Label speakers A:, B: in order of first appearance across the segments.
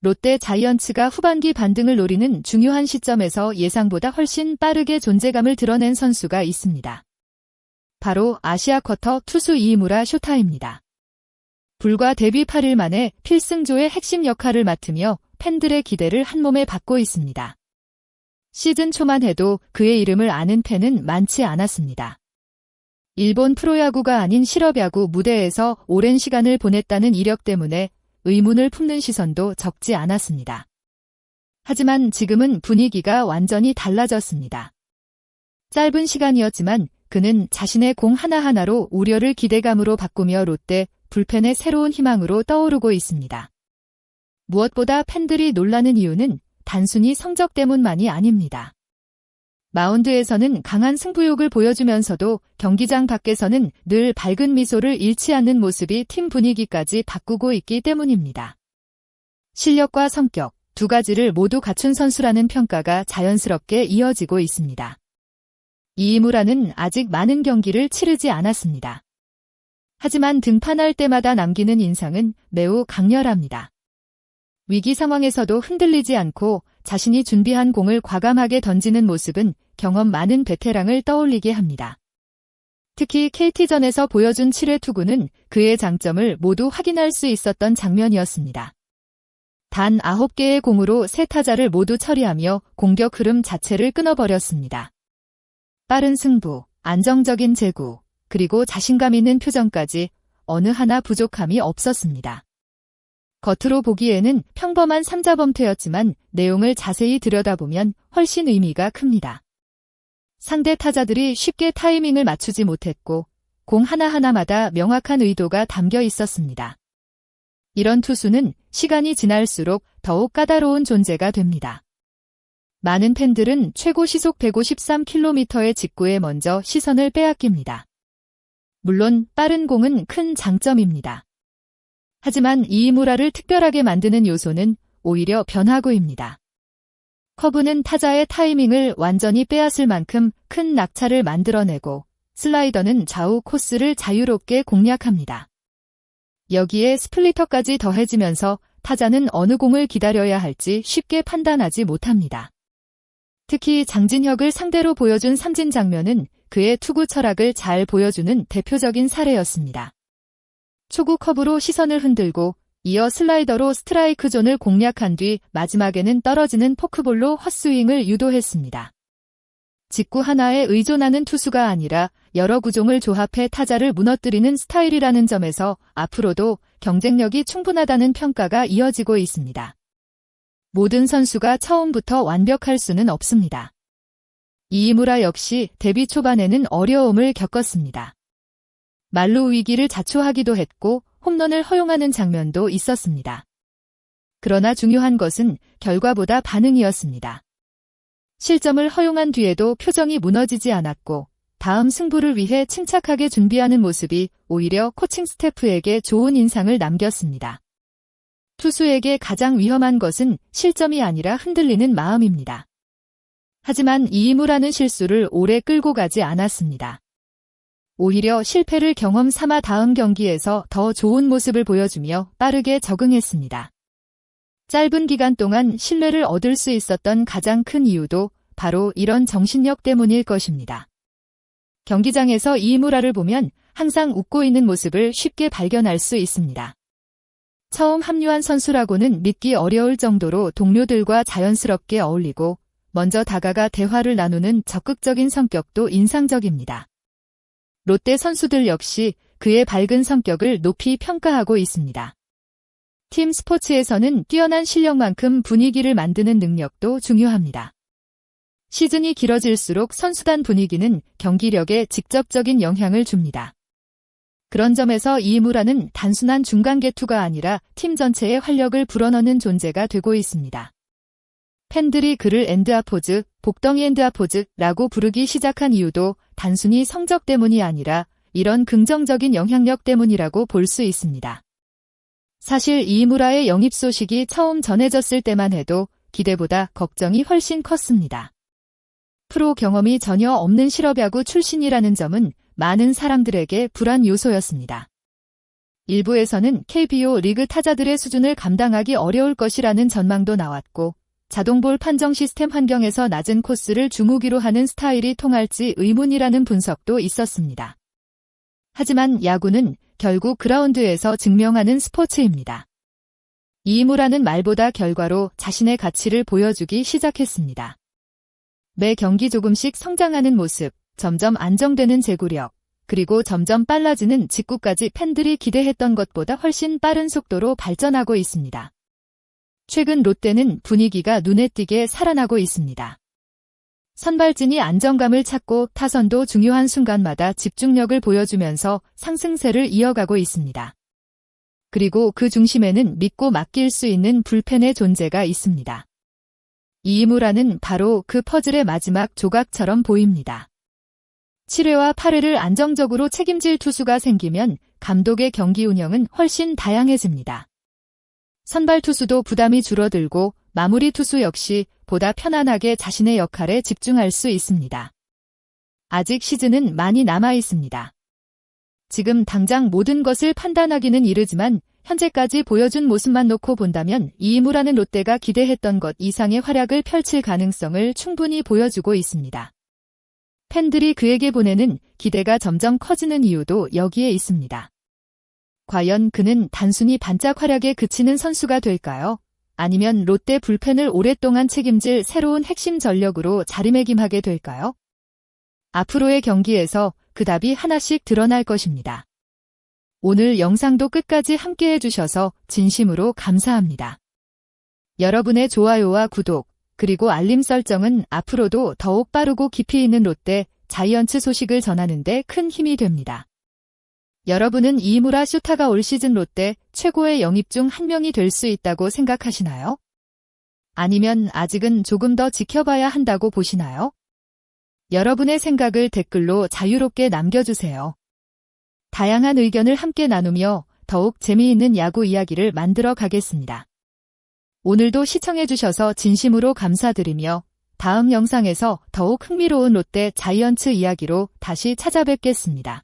A: 롯데 자이언츠가 후반기 반등을 노리는 중요한 시점에서 예상보다 훨씬 빠르게 존재감을 드러낸 선수가 있습니다. 바로 아시아 쿼터 투수 이이무라 쇼타입니다. 불과 데뷔 8일 만에 필승조의 핵심 역할을 맡으며 팬들의 기대를 한몸에 받고 있습니다. 시즌 초만 해도 그의 이름을 아는 팬은 많지 않았습니다. 일본 프로야구가 아닌 실업야구 무대에서 오랜 시간을 보냈다는 이력 때문에 의문을 품는 시선도 적지 않았습니다. 하지만 지금은 분위기가 완전히 달라졌습니다. 짧은 시간이었지만 그는 자신의 공 하나하나로 우려를 기대감으로 바꾸며 롯데 불펜의 새로운 희망으로 떠오르고 있습니다. 무엇보다 팬들이 놀라는 이유는 단순히 성적 때문만이 아닙니다. 마운드에서는 강한 승부욕을 보여주면서도 경기장 밖에서는 늘 밝은 미소를 잃지 않는 모습이 팀 분위기까지 바꾸고 있기 때문입니다. 실력과 성격 두 가지를 모두 갖춘 선수라는 평가가 자연스럽게 이어지고 있습니다. 이이무라는 아직 많은 경기를 치르지 않았습니다. 하지만 등판할 때마다 남기는 인상은 매우 강렬합니다. 위기 상황에서도 흔들리지 않고 자신이 준비한 공을 과감하게 던지는 모습은 경험 많은 베테랑을 떠올리게 합니다. 특히 KT전에서 보여준 7회 투구는 그의 장점을 모두 확인할 수 있었던 장면이었습니다. 단 9개의 공으로 3타자를 모두 처리하며 공격 흐름 자체를 끊어버렸습니다. 빠른 승부, 안정적인 제구, 그리고 자신감 있는 표정까지 어느 하나 부족함이 없었습니다. 겉으로 보기에는 평범한 3자범퇴였지만 내용을 자세히 들여다보면 훨씬 의미가 큽니다. 상대 타자들이 쉽게 타이밍을 맞추지 못했고 공 하나하나마다 명확한 의도가 담겨 있었습니다. 이런 투수는 시간이 지날수록 더욱 까다로운 존재가 됩니다. 많은 팬들은 최고 시속 153km의 직구에 먼저 시선을 빼앗깁니다. 물론 빠른 공은 큰 장점입니다. 하지만 이이무라를 특별하게 만드는 요소는 오히려 변화구입니다. 커브는 타자의 타이밍을 완전히 빼앗을 만큼 큰 낙차를 만들어내고 슬라이더는 좌우 코스를 자유롭게 공략합니다. 여기에 스플리터까지 더해지면서 타자는 어느 공을 기다려야 할지 쉽게 판단하지 못합니다. 특히 장진혁을 상대로 보여준 삼진 장면은 그의 투구 철학을 잘 보여주는 대표적인 사례였습니다. 초구 커브로 시선을 흔들고 이어 슬라이더로 스트라이크 존을 공략한 뒤 마지막에는 떨어지는 포크볼로 헛스윙을 유도했습니다. 직구 하나에 의존하는 투수가 아니라 여러 구종을 조합해 타자를 무너뜨리는 스타일이라는 점에서 앞으로도 경쟁력이 충분하다는 평가가 이어지고 있습니다. 모든 선수가 처음부터 완벽할 수는 없습니다. 이이무라 역시 데뷔 초반에는 어려움을 겪었습니다. 말루 위기를 자초하기도 했고 홈런을 허용하는 장면도 있었습니다. 그러나 중요한 것은 결과보다 반응이었습니다. 실점을 허용한 뒤에도 표정이 무너지지 않았고 다음 승부를 위해 침착하게 준비하는 모습이 오히려 코칭 스태프에게 좋은 인상을 남겼습니다. 투수에게 가장 위험한 것은 실점이 아니라 흔들리는 마음입니다. 하지만 이이무라는 실수를 오래 끌고 가지 않았습니다. 오히려 실패를 경험 삼아 다음 경기에서 더 좋은 모습을 보여주며 빠르게 적응했습니다. 짧은 기간 동안 신뢰를 얻을 수 있었던 가장 큰 이유도 바로 이런 정신력 때문일 것입니다. 경기장에서 이이무라를 보면 항상 웃고 있는 모습을 쉽게 발견할 수 있습니다. 처음 합류한 선수라고는 믿기 어려울 정도로 동료들과 자연스럽게 어울리고 먼저 다가가 대화를 나누는 적극적인 성격도 인상적입니다. 롯데 선수들 역시 그의 밝은 성격을 높이 평가하고 있습니다. 팀 스포츠에서는 뛰어난 실력만큼 분위기를 만드는 능력도 중요합니다. 시즌이 길어질수록 선수단 분위기는 경기력에 직접적인 영향을 줍니다. 그런 점에서 이이무라는 단순한 중간 개투가 아니라 팀 전체의 활력을 불어넣는 존재가 되고 있습니다. 팬들이 그를 엔드아포즈, 복덩이 엔드아포즈라고 부르기 시작한 이유도 단순히 성적 때문이 아니라 이런 긍정적인 영향력 때문이라고 볼 수 있습니다. 사실 이이무라의 영입 소식이 처음 전해졌을 때만 해도 기대보다 걱정이 훨씬 컸습니다. 프로 경험이 전혀 없는 실업야구 출신이라는 점은 많은 사람들에게 불안 요소였습니다. 일부에서는 KBO 리그 타자들의 수준을 감당하기 어려울 것이라는 전망도 나왔고, 자동볼 판정 시스템 환경에서 낮은 코스를 중후기로 하는 스타일이 통할지 의문이라는 분석도 있었습니다. 하지만 야구는 결국 그라운드에서 증명하는 스포츠입니다. 이무라는 말보다 결과로 자신의 가치를 보여주기 시작했습니다. 매 경기 조금씩 성장하는 모습, 점점 안정되는 제구력, 그리고 점점 빨라지는 직구까지 팬들이 기대했던 것보다 훨씬 빠른 속도로 발전하고 있습니다. 최근 롯데는 분위기가 눈에 띄게 살아나고 있습니다. 선발진이 안정감을 찾고 타선도 중요한 순간마다 집중력을 보여주면서 상승세를 이어가고 있습니다. 그리고 그 중심에는 믿고 맡길 수 있는 불펜의 존재가 있습니다. 이무라는 바로 그 퍼즐의 마지막 조각처럼 보입니다. 7회와 8회를 안정적으로 책임질 투수가 생기면 감독의 경기 운영은 훨씬 다양해집니다. 선발 투수도 부담이 줄어들고 마무리 투수 역시 보다 편안하게 자신의 역할에 집중할 수 있습니다. 아직 시즌은 많이 남아 있습니다. 지금 당장 모든 것을 판단하기는 이르지만 현재까지 보여준 모습만 놓고 본다면 이무라는 롯데가 기대했던 것 이상의 활약을 펼칠 가능성을 충분히 보여주고 있습니다. 팬들이 그에게 보내는 기대가 점점 커지는 이유도 여기에 있습니다. 과연 그는 단순히 반짝 활약에 그치는 선수가 될까요? 아니면 롯데 불펜을 오랫동안 책임질 새로운 핵심 전력으로 자리매김하게 될까요? 앞으로의 경기에서 그 답이 하나씩 드러날 것입니다. 오늘 영상도 끝까지 함께 해주셔서 진심으로 감사합니다. 여러분의 좋아요와 구독, 그리고 알림 설정은 앞으로도 더욱 빠르고 깊이 있는 롯데, 자이언츠 소식을 전하는 데 큰 힘이 됩니다. 여러분은 이무라 쇼타가 올 시즌 롯데 최고의 영입 중 한 명이 될 수 있다고 생각하시나요? 아니면 아직은 조금 더 지켜봐야 한다고 보시나요? 여러분의 생각을 댓글로 자유롭게 남겨주세요. 다양한 의견을 함께 나누며 더욱 재미있는 야구 이야기를 만들어 가겠습니다. 오늘도 시청해주셔서 진심으로 감사드리며 다음 영상에서 더욱 흥미로운 롯데 자이언츠 이야기로 다시 찾아뵙겠습니다.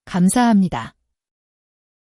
A: 감사합니다.